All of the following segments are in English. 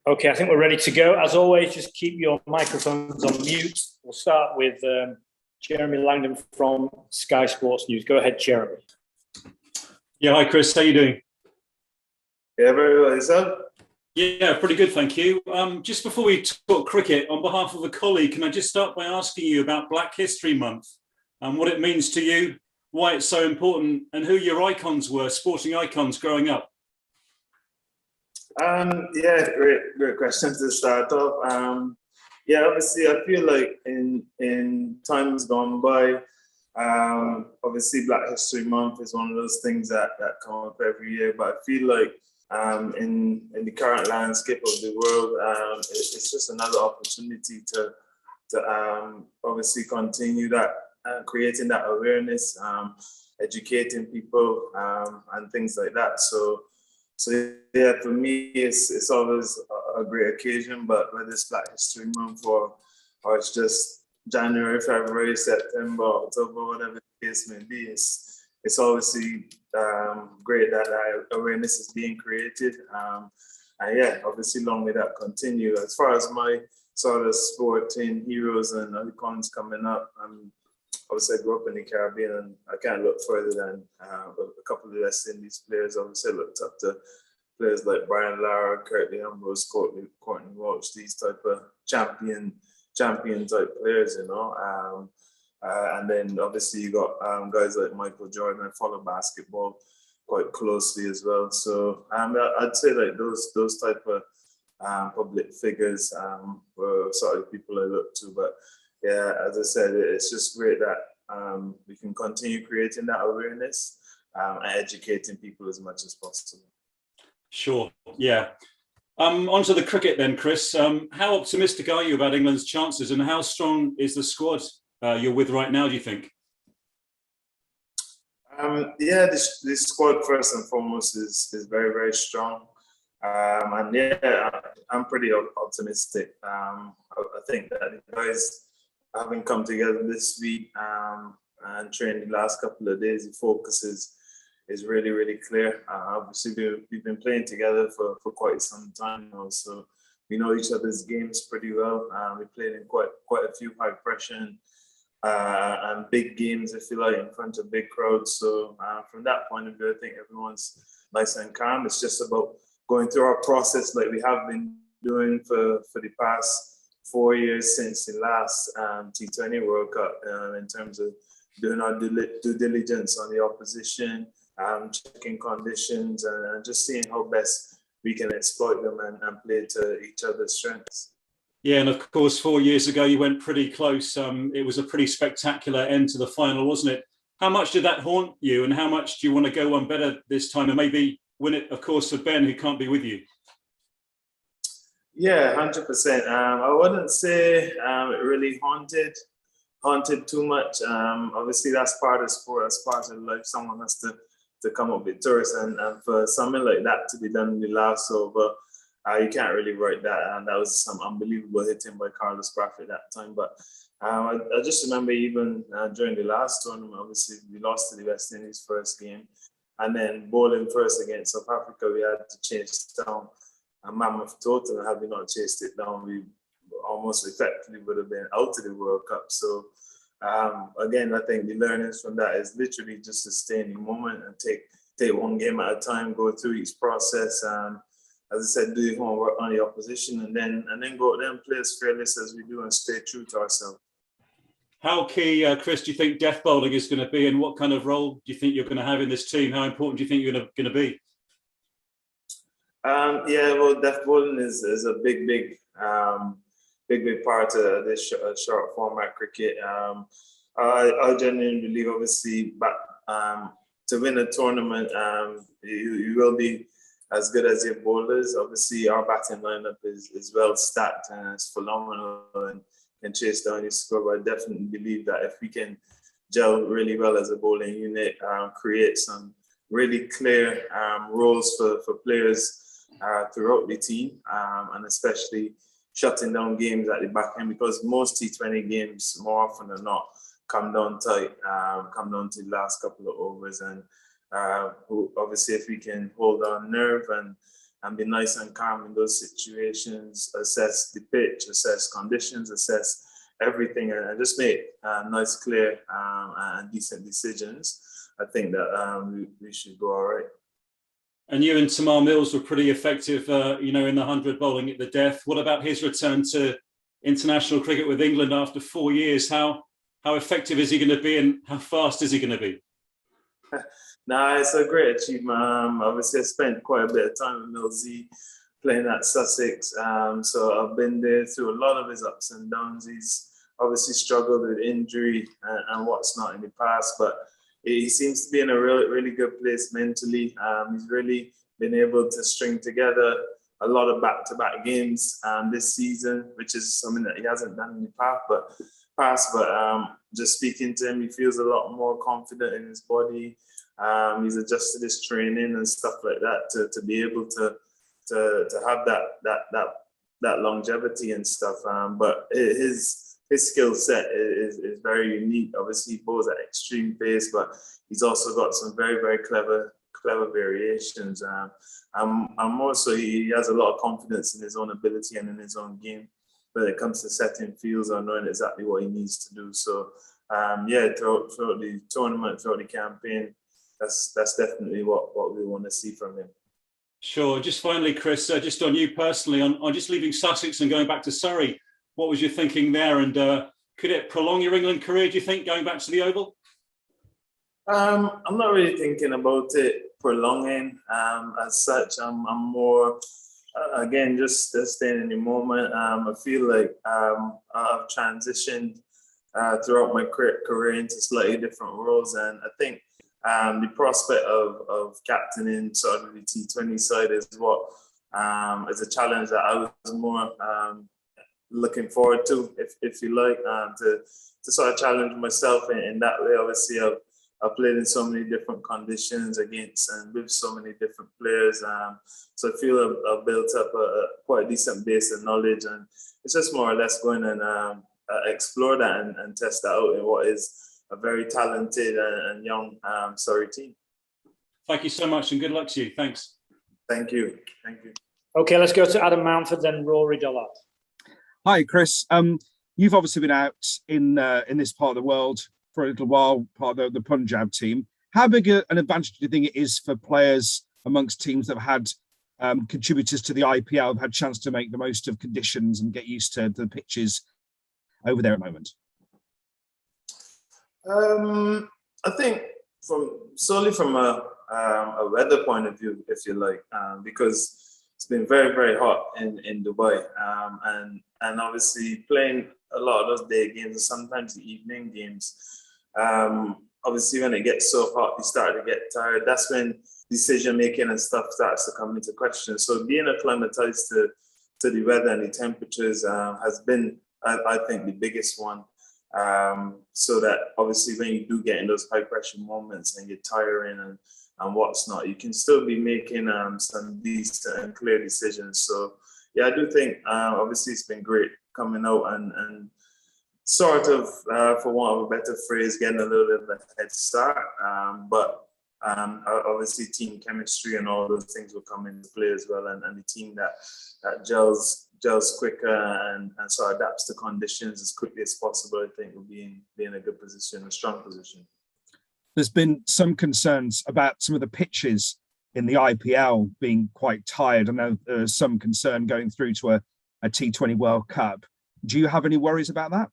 Okay, I think we're ready to go. As always, just keep your microphones on mute. We'll start with Jeremy Langdon from Sky Sports News. Go ahead, Jeremy. Yeah, hi Chris, how you doing? Yeah, very well. Yourself? Yeah, pretty good, thank you. Just before we talk cricket, on behalf of a colleague, can I just start by asking you about Black History Month and what it means to you, why it's so important, and who your icons were, sporting icons growing up? Yeah, great question to start off. Yeah, obviously, I feel like in times gone by, obviously Black History Month is one of those things that come up every year. But I feel like in the current landscape of the world, it's just another opportunity to obviously continue that, creating that awareness, educating people, and things like that. So yeah, for me, it's always a great occasion. But whether it's Black History Month or it's just January, February, September, October, whatever the case may be, it's obviously great that awareness is being created. And yeah, obviously long may that continue. As far as my sort of sporting heroes and icons coming up, obviously I grew up in the Caribbean, and I can't look further than a couple of West Indies players. Obviously I looked up to players like Brian Lara, Curtly Ambrose, Courtney Walsh, these type of champion type players, you know. And then obviously you got guys like Michael Jordan. I follow basketball quite closely as well. So I'd say like those type of public figures were sort of people I look to. But yeah, as I said, it's just great that we can continue creating that awareness and educating people as much as possible. Sure, yeah. Onto the cricket then, Chris. How optimistic are you about England's chances, and how strong is the squad you're with right now, do you think? Yeah, this squad first and foremost is very, very strong. And yeah, I'm pretty optimistic. I think that the guys having come together this week and trained the last couple of days, the focus is really, really clear. Obviously, we've been playing together for quite some time now, so we know each other's games pretty well. We played in quite a few high pressure and big games, if you like, in front of big crowds. So from that point of view, I think everyone's nice and calm. It's just about going through our process like we have been doing for the past 4 years since the last T20 World Cup, in terms of doing our due diligence on the opposition, checking conditions, and just seeing how best we can exploit them and play to each other's strengths. Yeah, and of course, 4 years ago, you went pretty close. It was a pretty spectacular end to the final, wasn't it? How much did that haunt you, and how much do you want to go one better this time and maybe win it, of course, for Ben, who can't be with you? Yeah, 100%. I wouldn't say it really haunted too much. Obviously, that's part of sport, that's part of life. Someone has to come up victorious, and for something like that to be done in the last over, you can't really write that. And that was some unbelievable hitting by Carlos Braff at that time. But I just remember even during the last tournament, obviously we lost to the West Indies first game, and then bowling first against South Africa, we had to chase down a mammoth total, and had we not chased it down, we almost effectively would have been out of the World Cup. So again, I think the learnings from that is literally just to stay in the moment and take one game at a time, go through each process, as I said, do your homework on the opposition, and then go out there and play as fearless as we do and stay true to ourselves. How key, Chris, do you think death bowling is going to be, and what kind of role do you think you're going to have in this team? How important do you think you're going to be? Yeah, well, death bowling is a big part of this short format cricket. I genuinely believe, obviously, but to win a tournament, you will be as good as your bowlers. Obviously, our batting lineup is well stacked and it's phenomenal and can chase down your score. But I definitely believe that if we can gel really well as a bowling unit, create some really clear roles for players throughout the team, and especially shutting down games at the back end, because most T20 games, more often than not, come down tight, come down to the last couple of overs. And obviously, if we can hold on nerve and be nice and calm in those situations, assess the pitch, assess conditions, assess everything, and just make nice, clear, and decent decisions. I think that we should go all right. And you and Tymal Mills were pretty effective, in the 100 bowling at the death. What about his return to international cricket with England after 4 years? How effective is he going to be, and how fast is he going to be? It's a great achievement. Obviously, I spent quite a bit of time with Millsy playing at Sussex. So I've been there through a lot of his ups and downs. He's obviously struggled with injury and what's not in the past, but he seems to be in a really good place mentally. He's really been able to string together a lot of back-to-back games this season, which is something that he hasn't done in the past. But just speaking to him, he feels a lot more confident in his body. He's adjusted his training and stuff like that to be able to have that longevity and stuff. But his skill set is very unique. Obviously, he bowls at extreme pace, but he's also got some very, very clever variations. And more so, he has a lot of confidence in his own ability and in his own game when it comes to setting fields or knowing exactly what he needs to do. So, throughout the tournament, throughout the campaign, that's definitely what we want to see from him. Sure. Just finally, Chris, just on you personally, on just leaving Sussex and going back to Surrey, what was your thinking there? And could it prolong your England career, do you think, going back to the Oval? I'm not really thinking about it prolonging as such. I'm more, again, just staying in the moment. I feel like I've transitioned throughout my career into slightly different roles. And I think the prospect of captaining sort of the T20 side is what is a challenge that I was more looking forward to, if you like, to sort of challenge myself in that way. Obviously, I've played in so many different conditions against and with so many different players. So I feel I've built up a quite a decent base of knowledge, and it's just more or less going and explore that and test that out in what is a very talented and young Surrey team. Thank you so much, and good luck to you. Thanks. Thank you. Okay, let's go to Adam Mountford, then Rory Dollard. Hi, Chris. You've obviously been out in this part of the world for a little while, part of the Punjab team. How big an advantage do you think it is for players amongst teams that have had contributors to the IPL, have had a chance to make the most of conditions and get used to the pitches over there at the moment? I think solely from a weather point of view, if you like, because it's been very, very hot in Dubai, and obviously playing a lot of those day games and sometimes the evening games. Obviously, when it gets so hot, you start to get tired. That's when decision making and stuff starts to come into question. So being acclimatized to the weather and the temperatures has been, I think, the biggest one. So that obviously when you do get in those high pressure moments and you're tiring and what's not, you can still be making some decent and clear decisions. So yeah, I do think obviously it's been great coming out and sort of, for want of a better phrase, getting a little bit of a head start. But obviously team chemistry and all those things will come into play as well, and the team that gels quicker and sort of adapts to conditions as quickly as possible, I think will be in a good position, a strong position. There's been some concerns about some of the pitches in the IPL being quite tired. I know there's some concern going through to a T20 World Cup. Do you have any worries about that?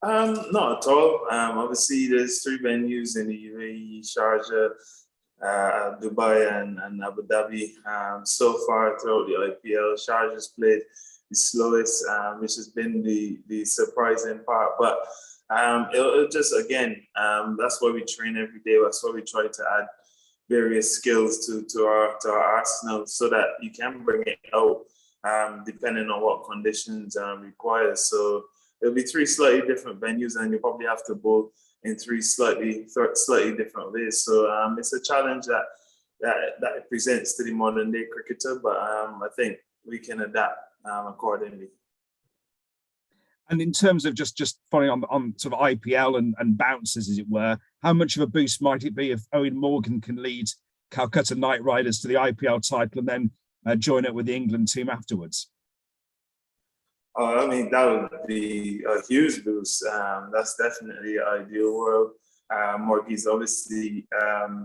Not at all. Obviously, there's 3 venues in the UAE, Sharjah, Dubai and Abu Dhabi. So far throughout the IPL, Sharjah's played the slowest, which has been the surprising part. But it'll just, again, that's why we train every day. That's why we try to add various skills to our arsenal so that you can bring it out depending on what conditions require. So it'll be 3 slightly different venues, and you'll probably have to bowl in 3 slightly different ways. So it's a challenge that it presents to the modern day cricketer, but I think we can adapt accordingly. And in terms of just following on sort of IPL and bounces, as it were, how much of a boost might it be if Eoin Morgan can lead Calcutta Knight Riders to the IPL title and then join it with the England team afterwards? Oh, I mean, that would be a huge boost. That's definitely an ideal world. Morgie's obviously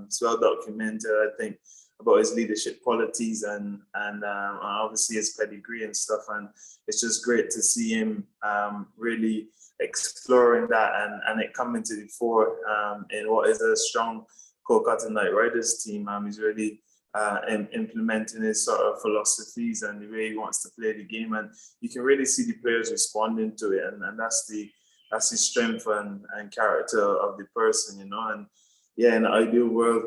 it's well documented, I think, about his leadership qualities and obviously his pedigree and stuff. And it's just great to see him really exploring that and it coming to the fore in what is a strong Calcutta Knight Riders team. He's really implementing his sort of philosophies and the way he wants to play the game, and you can really see the players responding to it, and that's the strength and character of the person, you know. And yeah, in the ideal world,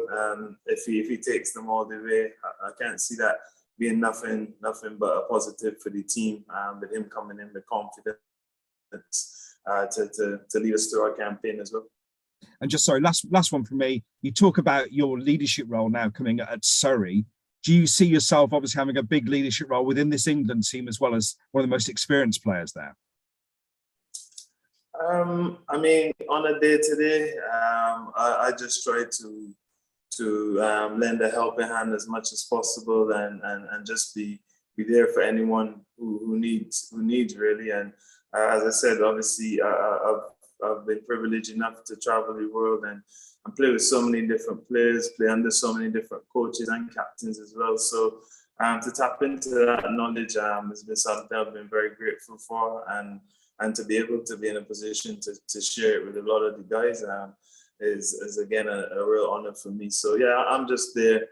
if he takes them all the way, I can't see that being nothing but a positive for the team. With him coming in with confidence to lead us through our campaign as well. And just sorry, last one from me. You talk about your leadership role now coming at Surrey. Do you see yourself obviously having a big leadership role within this England team as well as one of the most experienced players there? I mean, on a day-to-day, I just try to lend a helping hand as much as possible and just be there for anyone who needs really. And as I said, obviously, I've been privileged enough to travel the world and play with so many different players, play under so many different coaches and captains as well. So to tap into that knowledge has been something I've been very grateful for, and to be able to be in a position to share it with a lot of the guys is again a real honor for me. So yeah, I'm just there,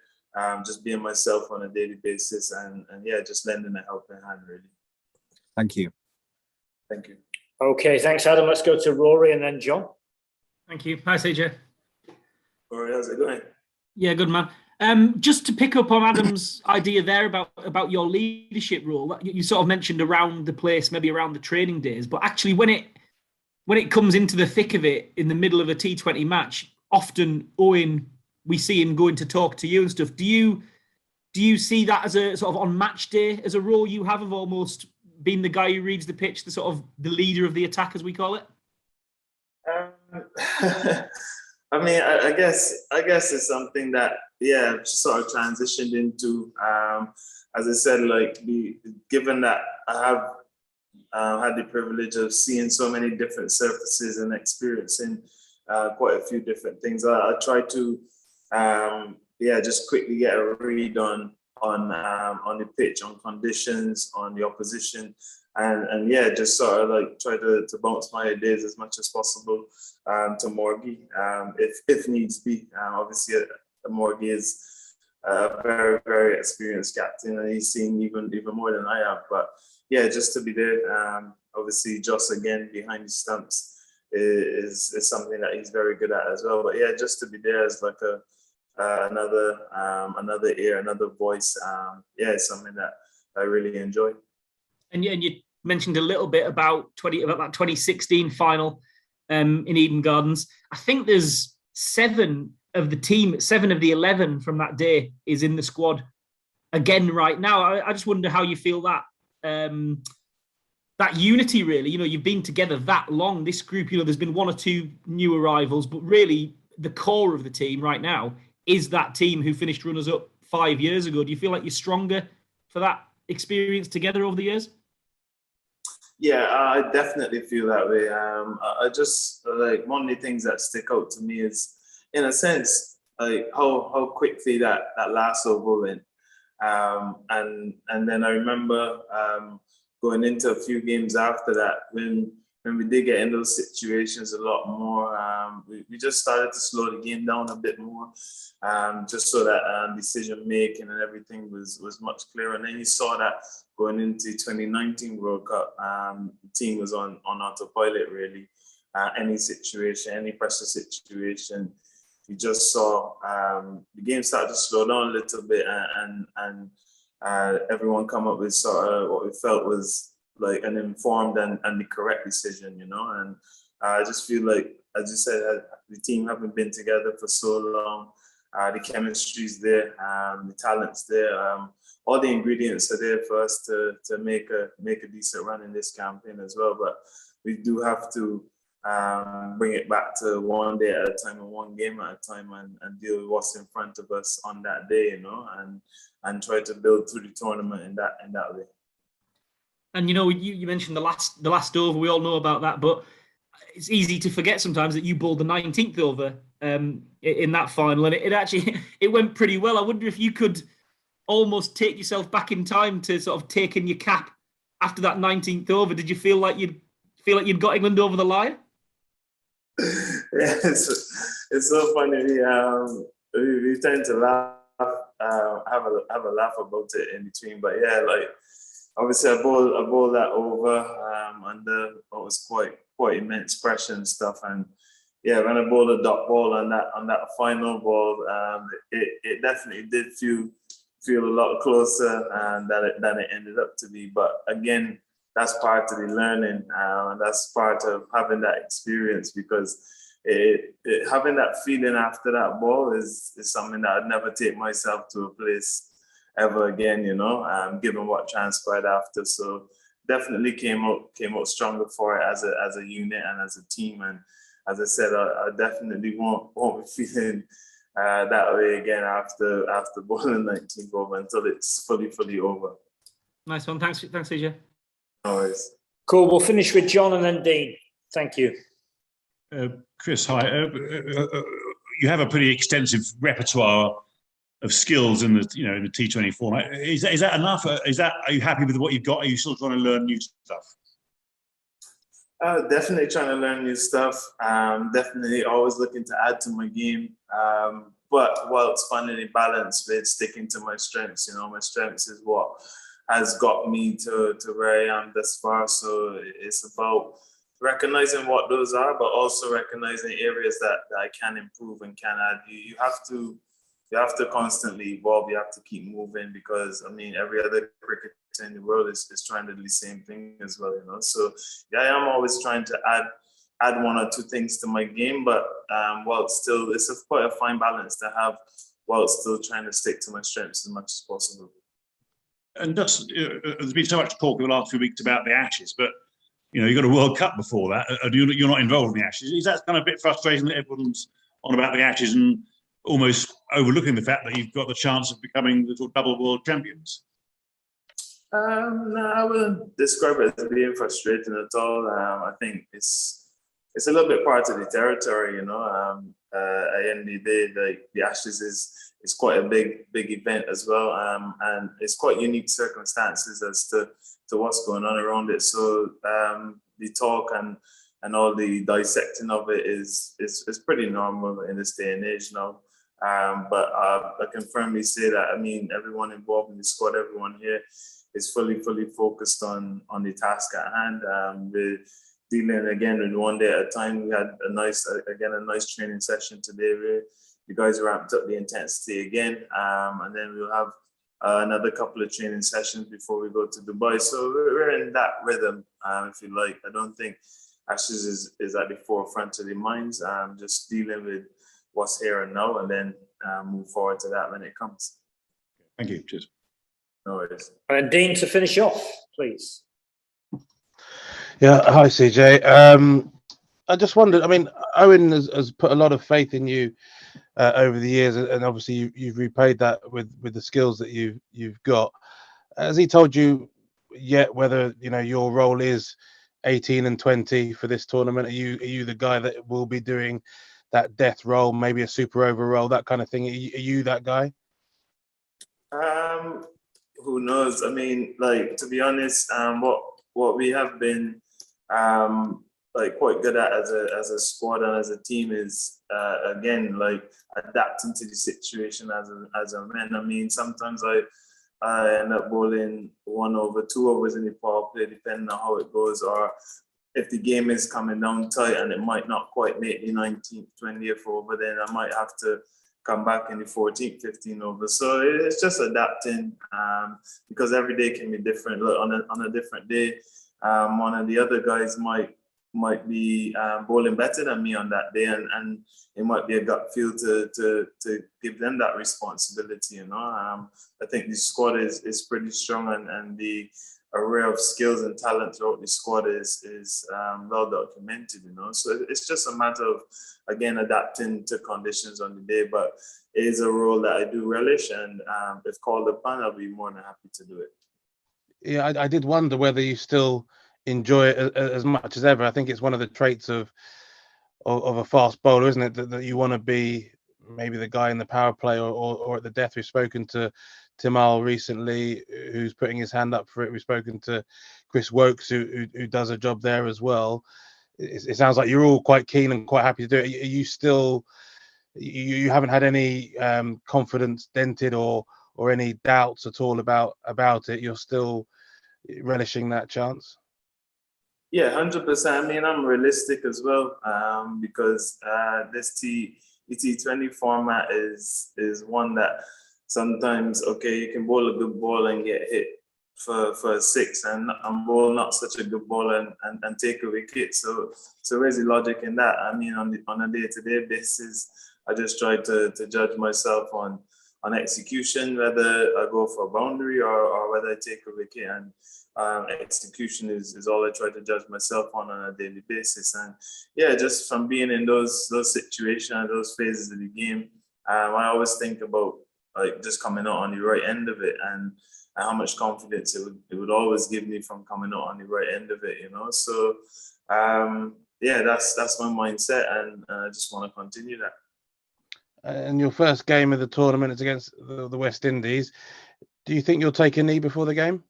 just being myself on a daily basis, and yeah, just lending a helping hand really. Thank you. Thank you. Okay, thanks, Adam. Let's go to Rory and then John. Thank you. Hi, CJ. Rory, how's it going? Yeah, good man. Just to pick up on Adam's idea there about your leadership role, you sort of mentioned around the place, maybe around the training days, but actually when it comes into the thick of it in the middle of a T20 match, often Eoin, we see him going to talk to you and stuff. Do you see that as a sort of on match day as a role you have of almost being the guy who reads the pitch, the sort of the leader of the attack, as we call it? I mean, I guess it's something that, yeah, sort of transitioned into. As I said, like, given that I have had the privilege of seeing so many different surfaces and experiencing quite a few different things, I try to, just quickly get a read on the pitch, on conditions, on the opposition, and yeah, just sort of like try to bounce my ideas as much as possible to Morgie, if needs be. Obviously, Morgie is a very, very experienced captain, and he's seen even more than I have. But yeah, just to be there. Obviously, Jos again behind the stumps is something that he's very good at as well. But yeah, just to be there as like another ear, another voice. It's something that I really enjoy. And you mentioned a little bit about that 2016 final in Eden Gardens. I think there's 7 of the 11 from that day is in the squad again right now. I just wonder how you feel that that unity, really. You know, you've been together that long, this group. You know, there's been 1 or 2 new arrivals, but really the core of the team right now is that team who finished runners-up 5 years ago. Do you feel like you're stronger for that experience together over the years? Yeah, I definitely feel that way. I just, like, one of the things that stick out to me is, in a sense, like how quickly that last over went. And then I remember going into a few games after that when we did get in those situations a lot more. We just started to slow the game down a bit more, just so that decision making and everything was much clearer. And then you saw that going into 2019 World Cup, the team was on autopilot really. Any situation, any pressure situation, you just saw the game started to slow down a little bit, and everyone come up with sort of what we felt was like an informed and the correct decision, you know. And I just feel like, as you said, the team haven't been together for so long. The chemistry's there, the talent's there. All the ingredients are there for us to make a decent run in this campaign as well. But we do have to bring it back to one day at a time and one game at a time, and deal with what's in front of us on that day, you know, and try to build through the tournament in that way. And you mentioned the last over. We all know about that, but it's easy to forget sometimes that you bowled the 19th over in that final, and it went pretty well. I wonder if you could almost take yourself back in time to sort of take in your cap after that 19th over. Did you feel like you'd got England over the line? Yeah, it's so funny. We tend to laugh, have a laugh about it in between. But yeah, like obviously I bowled that over under what was quite immense pressure and stuff. And yeah, when I bowled a dot ball on that final ball, it definitely did feel a lot closer than it ended up to be. But again, that's part of the learning, and that's part of having that experience, because having that feeling after that ball is something that I'd never take myself to a place ever again, you know, given what transpired after. So definitely came out stronger for it as a unit and as a team. And as I said, I definitely won't be feeling that way again after bowling 19th over until it's fully over. Nice one. Thanks, CJ. No worries. Cool. We'll finish with John and then Dean. Thank you. Chris, hi. You have a pretty extensive repertoire of skills in the T20 format. Is that enough? Are you happy with what you've got? Are you still trying to learn new stuff? Definitely trying to learn new stuff. Definitely always looking to add to my game. But whilst finding a balance with sticking to my strengths, you know, my strengths is what has got me to where I am thus far. So it's about recognizing what those are, but also recognizing areas that I can improve and can add. You have to constantly evolve. You have to keep moving, because I mean, every other cricketer in the world is trying to do the same thing as well, you know. So yeah, I am always trying to add one or two things to my game, but while still, it's quite a fine balance to have, while still trying to stick to my strengths as much as possible. And just there's been so much talk in the last few weeks about the Ashes, but you got a World Cup before that, and you're not involved in the Ashes. Is that kind of a bit frustrating that everyone's on about the Ashes and almost overlooking the fact that you've got the chance of becoming the double world champions? No, I wouldn't describe it as being frustrating at all. I think it's a little bit part of the territory, you know. At the end of the day, the Ashes is quite a big event as well, and it's quite unique circumstances as to what's going on around it. So the talk and all the dissecting of it is pretty normal in this day and age now. But I can firmly say that, I mean, everyone involved in the squad, everyone here is fully focused on the task at hand. We're dealing again with one day at a time. We had a nice training session today where the guys ramped up the intensity again, and then we'll have another couple of training sessions before we go to Dubai. So we're in that rhythm, if you like. I don't think Ashes is at the forefront of the minds. Just dealing with what's here and now, and then move forward to that when it comes. Thank you. Cheers. No worries. And Dean, to finish off, please. Yeah, hi CJ. I just wondered, I mean, Eoin has put a lot of faith in you over the years, and obviously you've repaid that with the skills that you've got. Has he told you yet whether your role is 18 and 20 for this tournament? Are you the guy that will be doing that death role, maybe a super over role, that kind of thing? Are you that guy? Who knows? I mean, like, to be honest, what we have been like quite good at as a squad and as a team is again, like, adapting to the situation as a man. I mean, sometimes I end up bowling 1 over, 2 overs in the power play, depending on how it goes, or if the game is coming down tight and it might not quite make the 19th, 20th over, then I might have to come back in the 14th, 15th over. So it's just adapting, because every day can be different. Look, on a different day, one of the other guys might be bowling better than me on that day, and it might be a gut feel to give them that responsibility. I think the squad is pretty strong, and the array of skills and talent throughout the squad is well documented, you know. So it's just a matter of, again, adapting to conditions on the day. But it is a role that I do relish, and if called upon, I'll be more than happy to do it. Yeah, I did wonder whether you still enjoy it as much as ever. I think it's one of the traits of a fast bowler, isn't it? That you want to be maybe the guy in the power play or at the death. We've spoken to Tymal recently, who's putting his hand up for it. We've spoken to Chris Woakes, who does a job there as well. It sounds like you're all quite keen and quite happy to do it. Are you still, you haven't had any confidence dented or any doubts at all about it? You're still relishing that chance? Yeah, 100%. I mean, I'm realistic as well, because this T20 format is one that sometimes, okay, you can bowl a good ball and get hit for a six, and bowl not such a good ball and take a wicket. So where's the logic in that? I mean, on a day-to-day basis, I just try to judge myself on execution, whether I go for a boundary or whether I take a wicket. And execution is all I try to judge myself on a daily basis. And yeah, just from being in those situations, those phases of the game, I always think about like just coming out on the right end of it, and how much confidence it would always give me from coming out on the right end of it, you know. So yeah, that's my mindset, and I just want to continue that. And your first game of the tournament is against the West Indies. Do you think you'll take a knee before the game?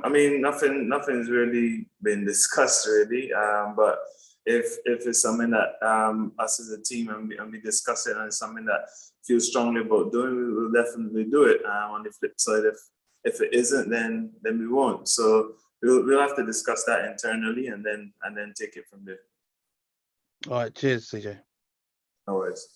I mean, nothing's really been discussed really, but if it's something that us as a team and we discuss it, and it's something that feel strongly about doing, we will definitely do it. On the flip side, if it isn't, then we won't. So we'll have to discuss that internally, and then take it from there. All right, cheers, CJ. No worries.